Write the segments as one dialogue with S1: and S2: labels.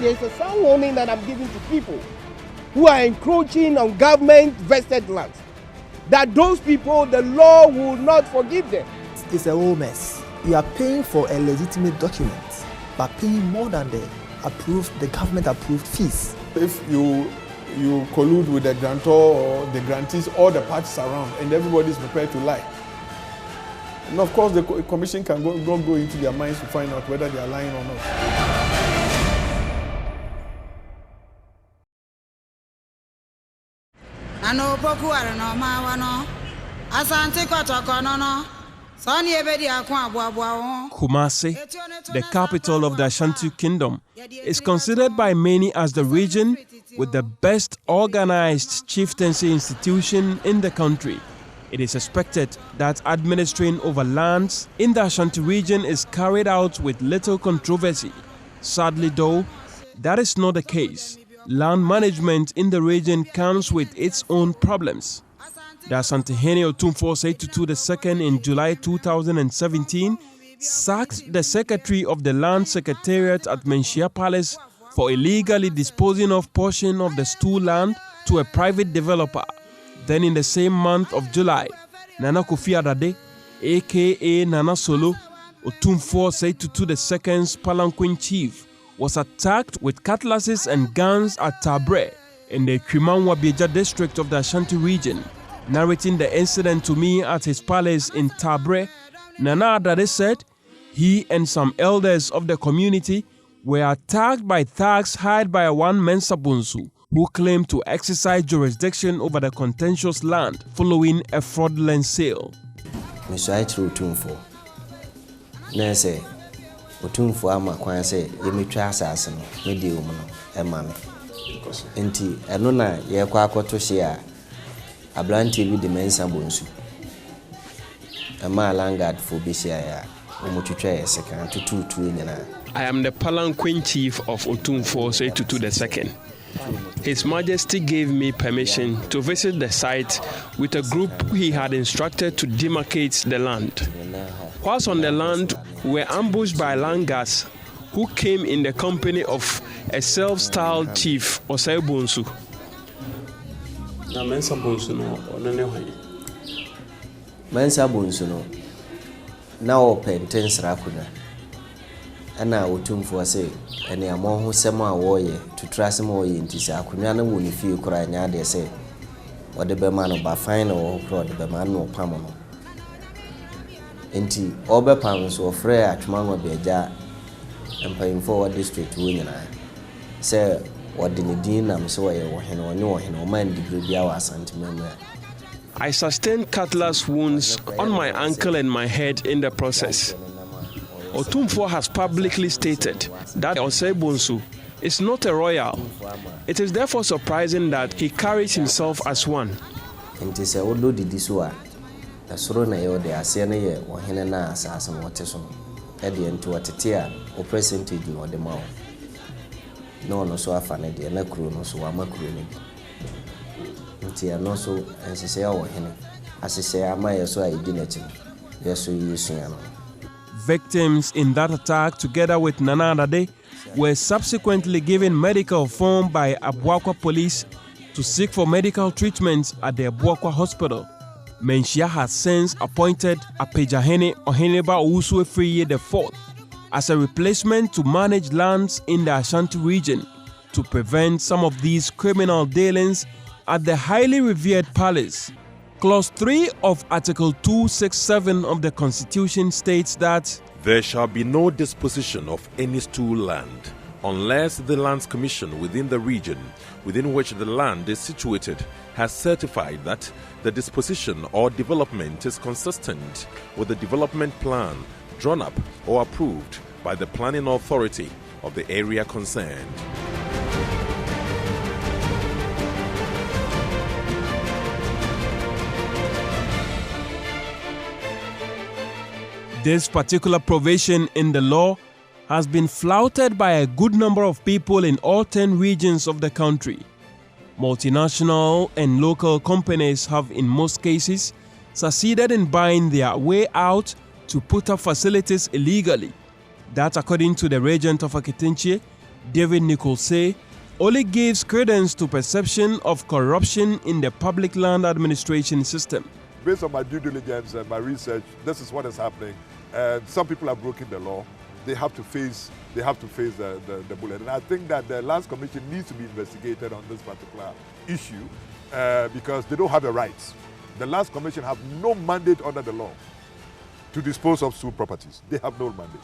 S1: There's a sound warning that I'm giving to people who are encroaching on government vested lands, that those people, the law will not forgive them.
S2: It's a whole mess. You are paying for a legitimate document, but paying more than the government approved fees.
S3: If you collude with the grantor or the grantees, all the parties around, and everybody is prepared to lie. And of course, the commission can go into their minds to find out whether they are lying or not.
S4: Kumasi, the capital of the Ashanti Kingdom, is considered by many as the region with the best organized chieftaincy institution in the country. It is expected that administering over lands in the Ashanti region is carried out with little controversy. Sadly though, that is not the case. Land management in the region comes with its own problems. The Asantehene Otumfuo Osei Tutu II in July 2017 sacked the secretary of the Land Secretariat at Menchia Palace for illegally disposing of portion of the stool land to a private developer. Then in the same month of July, Nana Kofi Adade, aka Nana Solo, Otumfuo Osei Tutu II's Palanquin chief, was attacked with cutlasses and guns at Tabre in the Kimanwa-Beja district of the Ashanti region. Narrating the incident to me at his palace in Tabre, Nana Adade said he and some elders of the community were attacked by thugs hired by one Mensa Bonsu, who claimed to exercise jurisdiction over the contentious land following a fraudulent sale.
S5: Mr. Otumfuo, Nese, Otumfuo ama kwan se yemetwa asase no medi wo no ema me. Enti eno na ye kwa akoto hye a abranti bi de Mensa Bonsu. Ema landguard for bi hye a omotwetwa ye second tutu nyina.
S4: I am the Palanquin chief of Otumfuo Osei Tutu II. His Majesty gave me permission to visit the site with a group he had instructed to demarcate the land. Whilst on the land, we were ambushed by landguards who came in the company of a self-styled chief, Osei Bonsu.
S5: Mensa Bonsu no na open tensra kuna ana Otumfuo say ene amon sema awoye to trust mo ye ntisa akunwa na woni fie kura nya de say wode be ma no ba fine wo kura de be ma no pam no enti obe pam so ofre atmanwa be ja empire forward district wo nyina say wode ne din na so wo ye wo hene o man degree bia wa santimemra.
S4: I sustained cutlass wounds on my ankle and my head in the process. Otumfuo has publicly stated that Osei Bonsu is not a royal. It is therefore surprising that he carries himself as one.
S5: Nti se odo didi so a asoro na ye de ase na ye wo hene na asase no wote so no e de nti wotete a o percentage no de ma wo no no so afa na de na kuro no so wa makuro ne nti ano so ensese ya wo hene asese ama ye so a edi na chi ye so yesu ya no.
S4: Victims in that attack, together with Nana Adade, were subsequently given medical form by Abuakwa police to seek for medical treatment at the Abuakwa hospital. Menchia has since appointed Apejahene Oheneba Owusu Efriye IV as a replacement to manage lands in the Ashanti region to prevent some of these criminal dealings at the highly revered palace. Clause 3 of Article 267 of the Constitution states that
S6: there shall be no disposition of any stool land unless the Lands Commission within the region within which the land is situated has certified that the disposition or development is consistent with the development plan drawn up or approved by the planning authority of the area concerned.
S4: This particular provision in the law has been flouted by a good number of people in all 10 regions of the country. Multinational and local companies have, in most cases, succeeded in buying their way out to put up facilities illegally. That, according to the regent of Chieftaincy, David Nicholson, only gives credence to perception of corruption in the public land administration system.
S7: Based on my due diligence and my research, this is what is happening. And some people have broken the law. They have to face the bullet. And I think that the Lands Commission needs to be investigated on this particular issue because they don't have the rights. The Lands Commission have no mandate under the law to dispose of stolen properties. They have no mandate.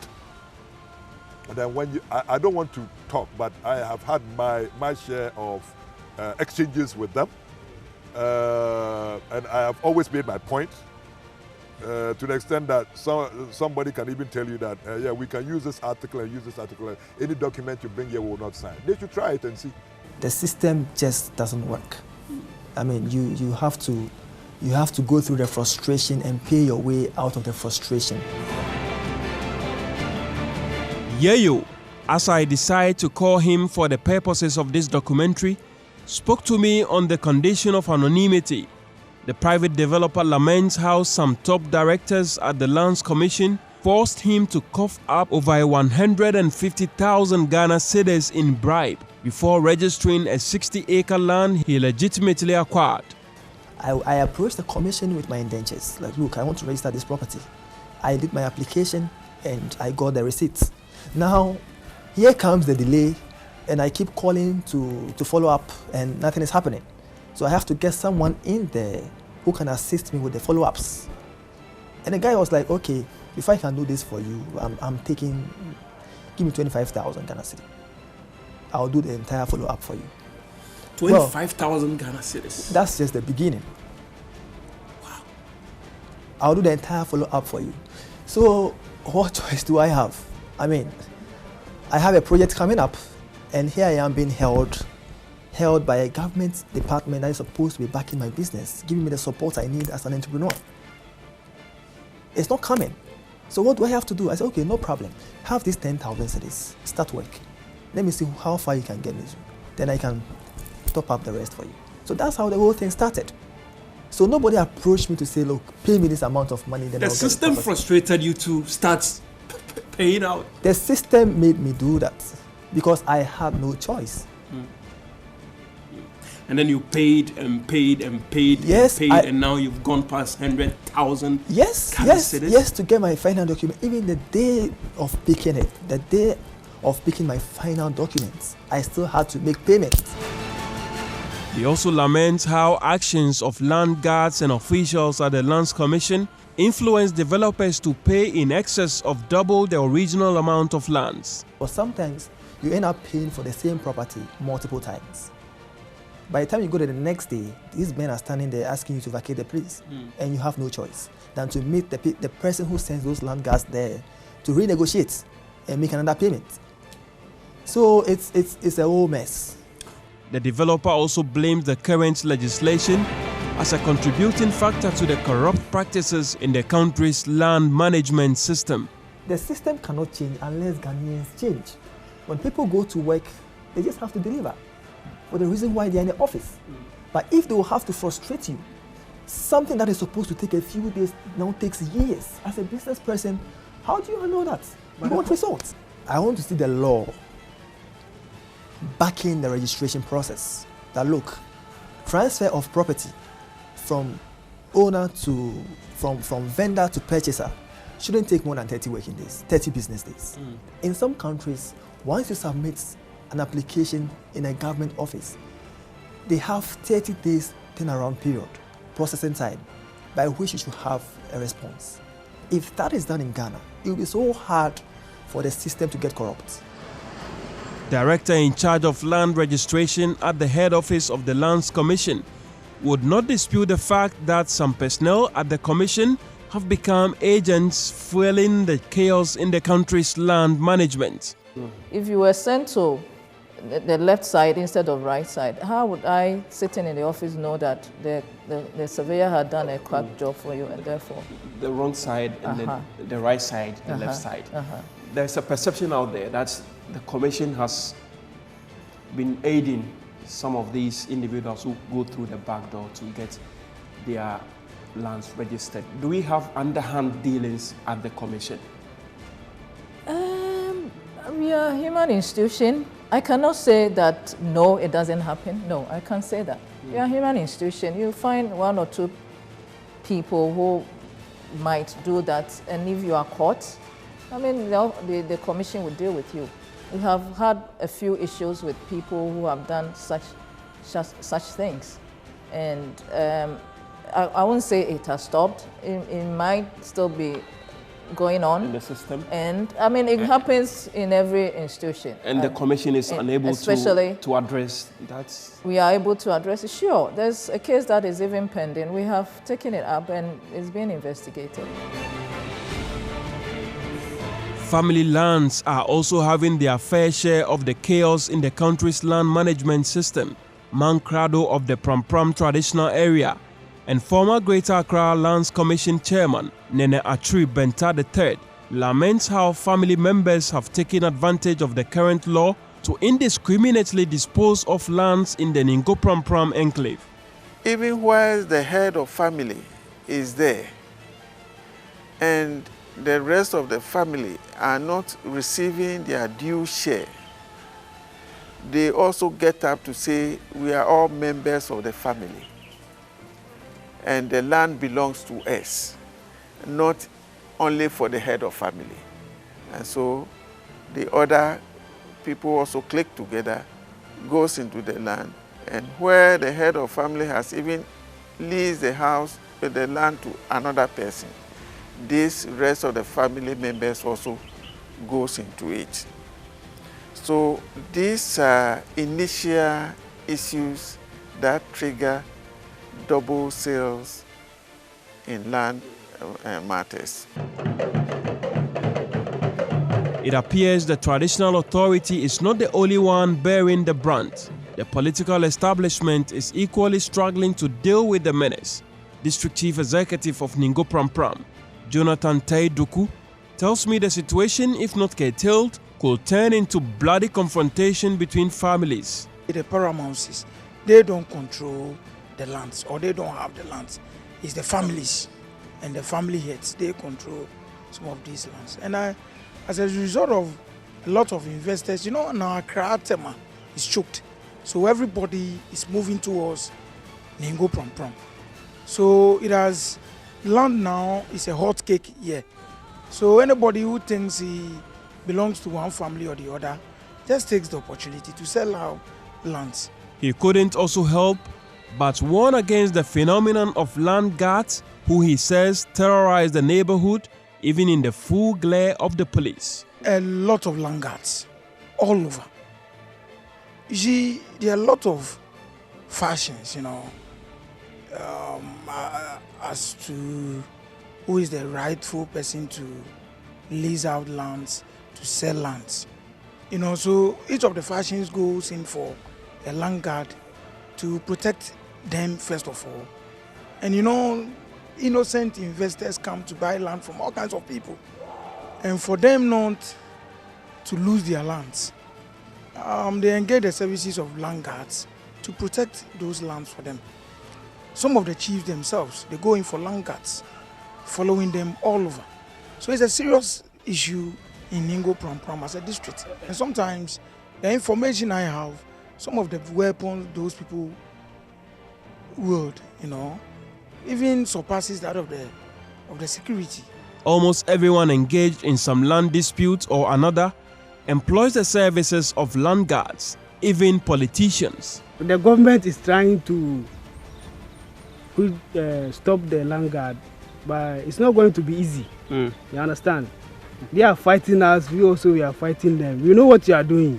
S7: And then I don't want to talk, but I have had my share of exchanges with them. And I have always made my point to the extent that somebody can even tell you that, yeah, we can use this article and use this article. Any document you bring here will not sign. They should try it and see.
S2: The system just doesn't work. I mean, you have to go through the frustration and pay your way out of the frustration.
S4: Yayo, as I decide to call him for the purposes of this documentary, spoke to me on the condition of anonymity. The private developer laments how some top directors at the Lands Commission forced him to cough up over 150,000 Ghana cedis in bribe before registering a 60-acre land he legitimately acquired.
S2: I approached the commission with my indentures. Like, look, I want to register this property. I did my application and I got the receipts. Now, here comes the delay, and I keep calling to follow up, and nothing is happening. So I have to get someone in there who can assist me with the follow-ups. And the guy was like, okay, if I can do this for you, I'm taking, give me 25,000 Ghana cedi. I'll do the entire follow-up for you.
S8: 25,000 Ghana cedis.
S2: That's just the beginning.
S8: Wow.
S2: I'll do the entire follow-up for you. So what choice do I have? I mean, I have a project coming up, and here I am being held by a government department that is supposed to be backing my business, giving me the support I need as an entrepreneur. It's not coming. So what do I have to do? I said, okay, no problem. Have these 10,000 cedis. Start work. Let me see how far you can get me to. Then I can top up the rest for you. So that's how the whole thing started. So nobody approached me to say, look, pay me this amount of money. Then
S8: the system frustrated you to start paying out.
S2: The system made me do that because I had no choice.
S8: And then you paid and paid and paid
S2: yes,
S8: and paid, and now you've gone past 100,000.
S2: Yes, to get my final document. Even the day of picking it, the day of picking my final documents, I still had to make payments.
S4: He also laments how actions of land guards and officials at the Lands Commission influence developers to pay in excess of double the original amount of lands.
S2: But sometimes you end up paying for the same property multiple times. By the time you go there the next day, these men are standing there asking you to vacate the place, and you have no choice than to meet the person who sends those land guards there to renegotiate and make another payment. So it's a whole mess.
S4: The developer also blames the current legislation as a contributing factor to the corrupt practices in the country's land management system.
S2: The system cannot change unless Ghanaians change. When people go to work, they just have to deliver for the reason why they're in the office. But if they will have to frustrate you, something that is supposed to take a few days now takes years. As a business person, how do you know that? You want results. I want to see the law backing the registration process. That look, transfer of property from owner to from vendor to purchaser shouldn't take more than 30 working days, 30 business days. In some countries, once you submit an application in a government office, they have 30 days turnaround period, processing time, by which you should have a response. If that is done in Ghana, it will be so hard for the system to get corrupt.
S4: Director in charge of land registration at the head office of the Lands Commission would not dispute the fact that some personnel at the commission have become agents fueling the chaos in the country's land management.
S9: If you were sent to the left side instead of right side, how would I, sitting in the office, know that the surveyor had done a crack job for you and therefore?
S8: The wrong side and the right side, the left side.
S4: there's a perception out there that the commission has been aiding some of these individuals who go through the back door to get their lands registered. Do we have underhand dealings at the commission?
S9: We are a human institution. I cannot say that no, it doesn't happen. No, I can't say that. We are a human institution. You find one or two people who might do that, and if you are caught, I mean, the commission will deal with you. We have had a few issues with people who have done such things, and I won't say it has stopped. It might still be going on
S4: in the system,
S9: and I mean it happens in every institution.
S4: And the commission is unable to address that.
S9: We are able to address it. Sure, there's a case that is even pending. We have taken it up and it's being investigated.
S4: Family lands are also having their fair share of the chaos in the country's land management system. Mankrado of the Pram Pram traditional area and former Greater Accra Lands Commission Chairman Nene Atri Benta III laments how family members have taken advantage of the current law to indiscriminately dispose of lands in the Ningo Pram Pram enclave.
S10: Even where the head of family is there and the rest of the family are not receiving their due share, they also get up to say we are all members of the family and the land belongs to us, not only for the head of family. And so the other people also click together, goes into the land, and where the head of family has even leased the house with the land to another person, this rest of the family members also goes into it. So these are initial issues that trigger double sales in land matters.
S4: It appears the traditional authority is not the only one bearing the brunt. The political establishment is equally struggling to deal with the menace. District Chief Executive of Ningo Pram Pram, Jonathan Taiduku, tells me the situation, if not curtailed, could turn into bloody confrontation between families.
S11: The paramounts, they don't control the lands, or they don't have the lands. It's the families and the family heads, they control some of these lands. And as a result of a lot of investors, you know, now Accra Tema is choked. So everybody is moving towards Ningo Pram Pram. So it has, land now is a hot cake here. So anybody who thinks he belongs to one family or the other just takes the opportunity to sell out lands.
S4: He couldn't also help but warn against the phenomenon of land guards who he says terrorize the neighborhood even in the full glare of the police.
S11: A lot of land guards all over. You see, there are a lot of fashions, you know, as to who is the rightful person to lease out lands, to sell lands. You know, so each of the fashions goes in for a land guard to protect them first of all. And you know, innocent investors come to buy land from all kinds of people. And for them not to lose their lands, they engage the services of land guards to protect those lands for them. Some of the chiefs themselves, they go in for land guards, following them all over. So it's a serious issue in Ningo Pram Pram as a district. And sometimes the information I have, some of the weapons those people wield, you know, even surpasses that of the security.
S4: Almost everyone engaged in some land dispute or another employs the services of land guards, even politicians.
S12: The government is trying to stop the land guard, but it's not going to be easy. You understand? They are fighting us, we are fighting them. We know what you are doing.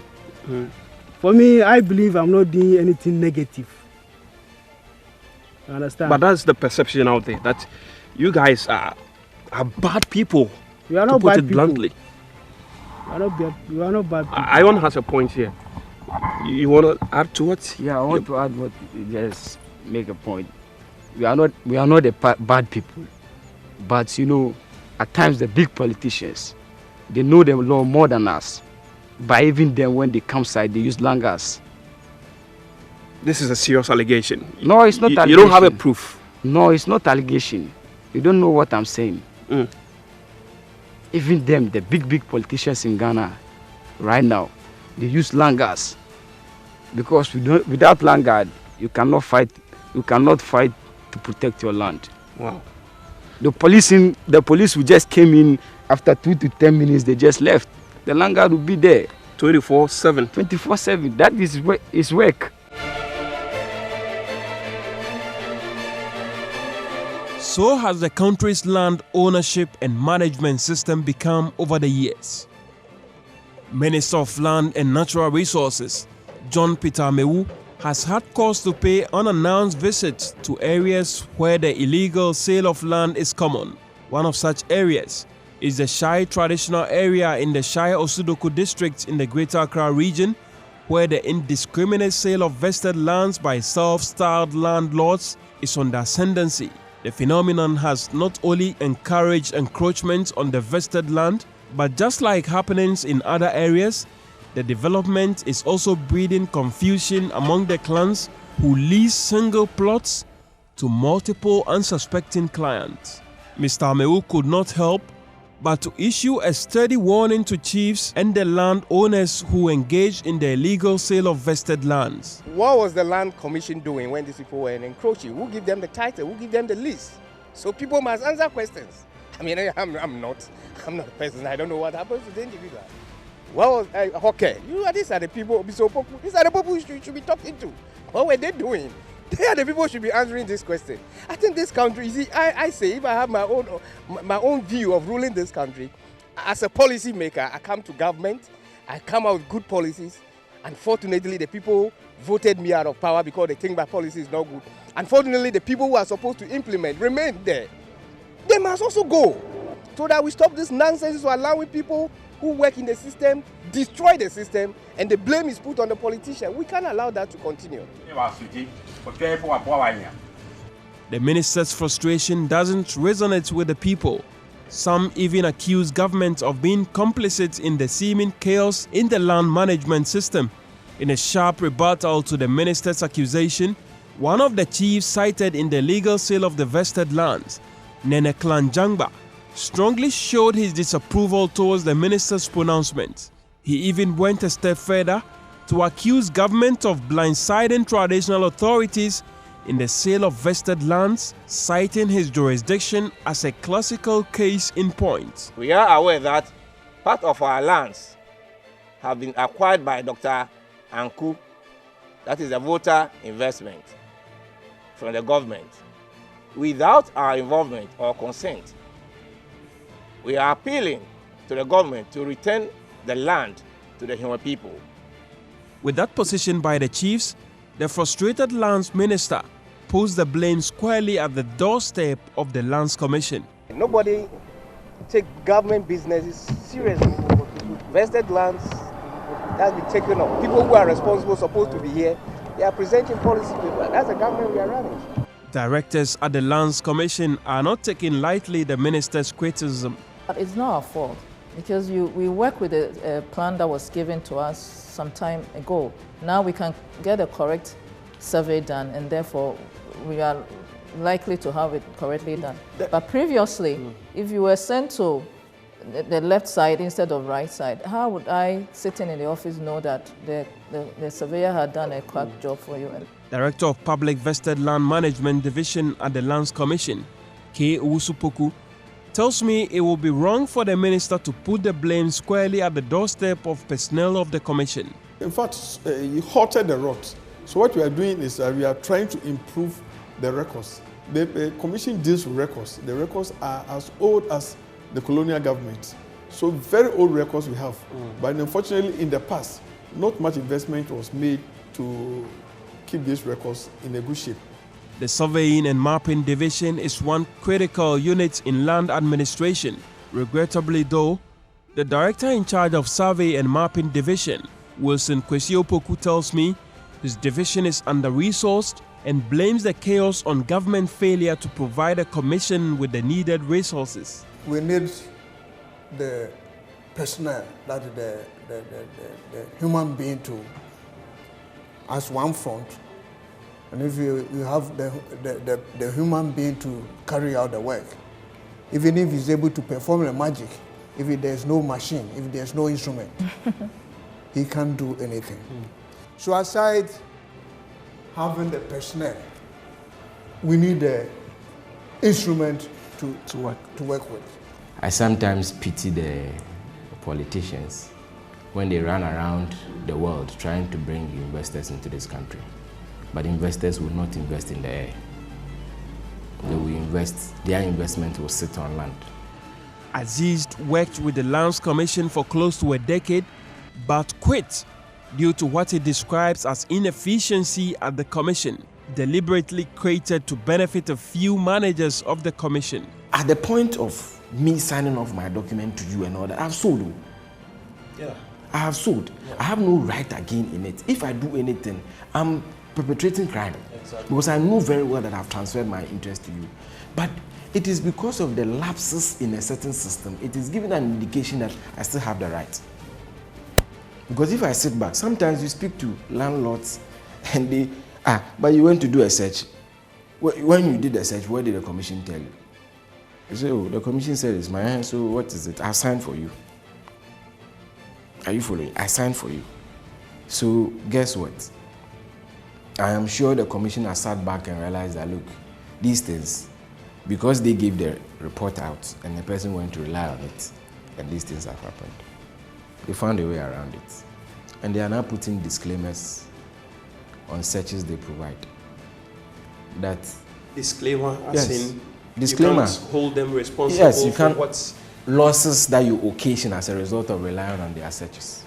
S12: For me, I believe I'm not doing anything negative. You understand?
S13: But that's the perception out there, that you guys are bad people.
S12: We are not bad people.
S13: Bluntly.
S12: We are not bad people.
S13: Iwan has a point here. You want to add to it?
S14: Yeah, I want to add what you just make a point. We are not the bad people, but you know, at times the big politicians, they know the law more than us. But even then, when they come side, they use langas.
S13: This is a serious allegation.
S14: No, it's not allegation.
S13: You don't have a proof.
S14: No, it's not allegation. You don't know what I'm saying. Even them, the big politicians in Ghana, right now, they use langas. Because without langa, you cannot fight. You cannot fight to protect your land.
S13: Wow.
S14: The police who just came in after 2 to 10 minutes, they just left. The langa will be there.
S13: 24/7.
S14: 24/7. That is his work.
S4: So has the country's land ownership and management system become over the years. Minister of Land and Natural Resources, John Peter Amewu, has had cause to pay unannounced visits to areas where the illegal sale of land is common. One of such areas is the Shai traditional area in the Shai Osudoku district in the Greater Accra region, where the indiscriminate sale of vested lands by self-styled landlords is on the ascendancy. The phenomenon has not only encouraged encroachment on the vested land, but just like happenings in other areas, the development is also breeding confusion among the clans who lease single plots to multiple unsuspecting clients. Mr. Amewu could not help but to issue a sturdy warning to chiefs and the landowners who engage in the illegal sale of vested lands.
S1: What was the Land Commission doing when these people were encroaching? Who give them the title? Who give them the lease? So people must answer questions. I mean, I'm not a person. I don't know what happens to the individual. What was okay? These are the people. These are the people you should be talking to. What were they doing? They are the people who should be answering this question. I think this country, you see, I say if I have my own view of ruling this country, as a policy maker, I come to government, I come out with good policies. Unfortunately, the people voted me out of power because they think my policy is not good. Unfortunately, the people who are supposed to implement remain there. They must also go so that we stop this nonsense of allowing people who work in the system destroy the system and the blame is put on the politician. We can't allow that to continue.
S4: The minister's frustration doesn't resonate with the people. Some even accuse government of being complicit in the seeming chaos in the land management system. In a sharp rebuttal to the minister's accusation, one of the chiefs cited in the legal sale of the vested lands, Nene Klanjangba, strongly showed his disapproval towards the minister's pronouncement. He even went a step further to accuse government of blindsiding traditional authorities in the sale of vested lands, citing his jurisdiction as a classical case in point.
S15: We are aware that part of our lands have been acquired by Dr. Anku, that is a voter investment from the government, without our involvement or consent. We are appealing to the government to return the land to the human people.
S4: With that position by the chiefs, the frustrated lands minister posed the blame squarely at the doorstep of the Lands Commission.
S1: Nobody take government businesses seriously. Vested lands that be taken up. People who are responsible supposed to be here. They are presenting policy paper. That's the government we are running.
S4: Directors at the Lands Commission are not taking lightly the minister's criticism.
S9: But it's not our fault because we work with a plan that was given to us some time ago. Now we can get a correct survey done and therefore we are likely to have it correctly done. But previously, if you were sent to the left side instead of right side, how would I, sitting in the office, know that the surveyor had done a crack job for you?
S4: Director of Public Vested Land Management Division at the Lands Commission, K. Uwusupoku, tells me it will be wrong for the minister to put the blame squarely at the doorstep of personnel of the commission.
S3: In fact, he halted the rot. So what we are doing is we are trying to improve the records. The commission deals with records. The records are as old as the colonial government. So very old records we have. But unfortunately, in the past, not much investment was made to keep these records in a good shape.
S4: The Surveying and Mapping Division is one critical unit in land administration. Regrettably though, the director in charge of Survey and Mapping Division, Wilson Kwesi-Opoku, tells me his division is under-resourced and blames the chaos on government failure to provide a commission with the needed resources.
S3: We need the personnel, that is the human being to as one front, and if you have the human being to carry out the work, even if he's able to perform the magic, if there's no machine, if there's no instrument, he can't do anything. So aside having the personnel, we need the instrument to work with.
S5: I sometimes pity the politicians when they run around the world trying to bring investors into this country. But investors will not invest in the air. They will invest, their investment will sit on land.
S4: Aziz worked with the Lands Commission for close to a decade, but quit due to what he describes as inefficiency at the commission, deliberately created to benefit a few managers of the commission.
S5: At the point of me signing off my document to you and all that, I've sold.
S8: Yeah.
S5: I have sold. Yeah. I have no right again in it. If I do anything, I'm perpetrating crime. Exactly. Because I know very well that I've transferred my interest to you. But it is because of the lapses in a certain system, it is giving an indication that I still have the right. Because if I sit back, sometimes you speak to landlords and they, but you went to do a search. When you did the search, what did the commission tell you? You say, oh, the commission said it's my hand, so what is it? I signed for you. Are you following? I signed for you. So guess what? I am sure the commissioner sat back and realized that, look, these things, because they gave the report out and the person went to rely on it, and these things have happened. They found a way around it. And they are now putting disclaimers on searches they provide. That
S8: disclaimer as
S5: yes,
S8: in
S5: disclaimer.
S8: You can't hold them responsible
S5: yes, you
S8: for
S5: can't,
S8: what's
S5: losses that you occasion as a result of relying on their searches.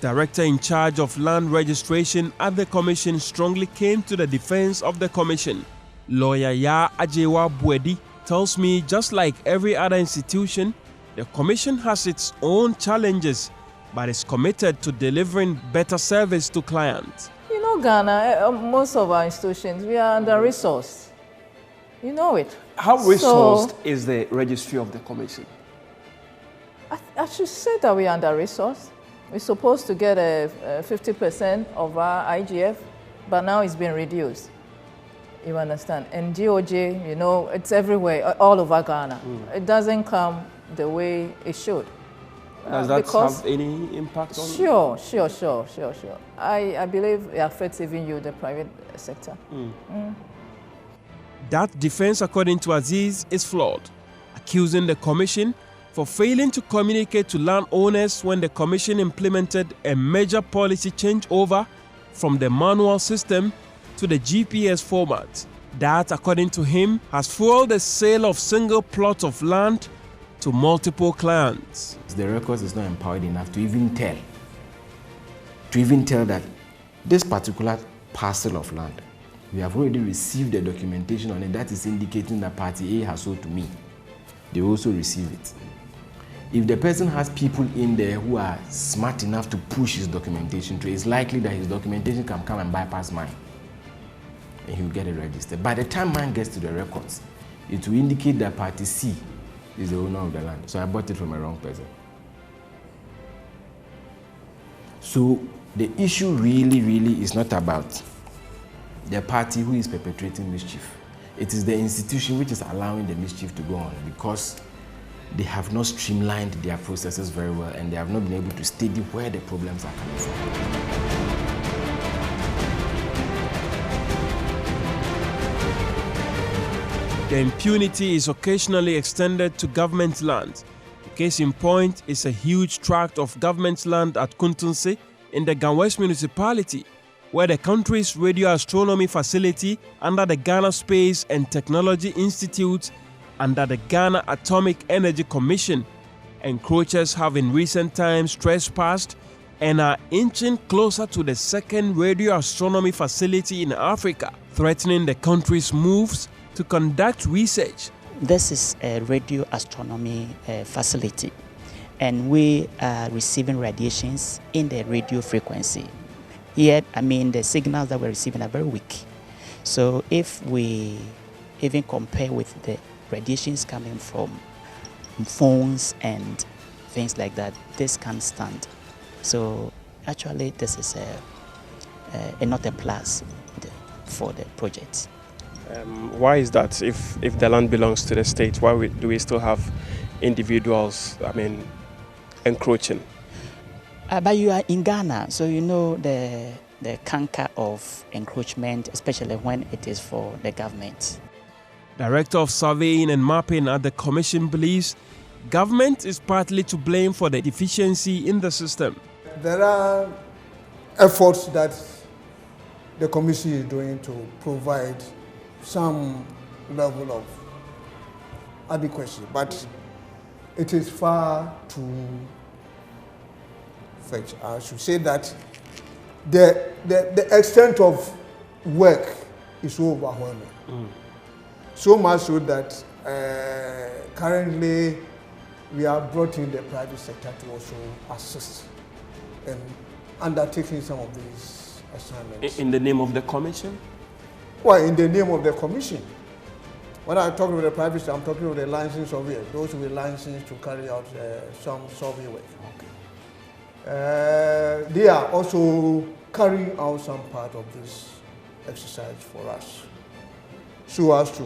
S4: Director in charge of land registration at the commission strongly came to the defense of the commission. Lawyer Ya Ajewa Buedi tells me just like every other institution, the commission has its own challenges, but is committed to delivering better service to clients.
S9: You know, Ghana, most of our institutions, we are under-resourced. You know it.
S8: How resourced is the registry of the commission?
S9: I should say that we are under-resourced. We're supposed to get a 50% of our IGF, but now it's been reduced. You understand? And GOJ, you know, it's everywhere, all over Ghana. It doesn't come the way it should.
S8: Does that have any impact on
S9: Sure. I believe it affects even you, the private sector.
S4: That defense, according to Aziz, is flawed, accusing the commission for failing to communicate to landowners when the commission implemented a major policy changeover from the manual system to the GPS format. That, according to him, has fueled the sale of single plots of land to multiple clients.
S5: The records is not empowered enough to even tell that this particular parcel of land, we have already received the documentation on it that is indicating that party A has sold to me. They also receive it. If the person has people in there who are smart enough to push his documentation through, it's likely that his documentation can come and bypass mine, and he'll get it registered. By the time mine gets to the records, it will indicate that party C is the owner of the land. So I bought it from a wrong person. So the issue really is not about the party who is perpetrating mischief. It is the institution which is allowing the mischief to go on because they have not streamlined their processes very well and they have not been able to study where the problems are coming from.
S4: The impunity is occasionally extended to government land. The case in point is a huge tract of government land at Chieftaincy in the Ganwest municipality, where the country's radio astronomy facility under the Ghana Space and Technology Institute under the Ghana Atomic Energy Commission, encroachers have in recent times trespassed and are inching closer to the second radio astronomy facility in Africa, threatening the country's moves to conduct research.
S16: This is a radio astronomy facility, and we are receiving radiations in the radio frequency. Yet, the signals that we're receiving are very weak. So if we even compare with the radiations coming from phones and things like that, this can't stand. So actually, this is not a plus for the project.
S13: Why is that? If the land belongs to the state, why do we still have individuals, encroaching?
S16: But you are in Ghana, so you know the canker of encroachment, especially when it is for the government.
S4: Director of Surveying and Mapping at the Commission believes government is partly to blame for the deficiency in the system.
S3: There are efforts that the Commission is doing to provide some level of adequacy, but it is far too fetched. I should say that the extent of work is so overwhelming. So much so that currently we are brought in the private sector to also assist in undertaking some of these assignments.
S13: In the name of the Commission?
S3: Well, in the name of the Commission. When I talk with the private sector, I'm talking with the licensed surveyors, those who are licensed to carry out some survey work. Okay. They are also carrying out some part of this exercise for us, so as to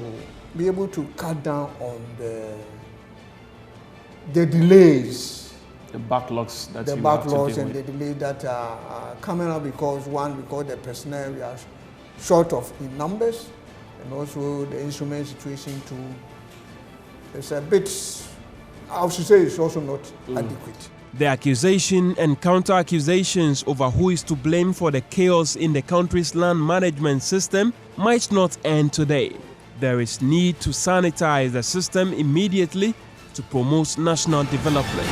S3: be able to cut down on the delays,
S13: the backlogs that
S3: and the delays that are coming up because the personnel we are short of in numbers, and also the instrument situation too. It's a bit, I should say, it's also not adequate.
S4: The accusation and counter-accusations over who is to blame for the chaos in the country's land management system might not end today. There is need to sanitize the system immediately to promote national development.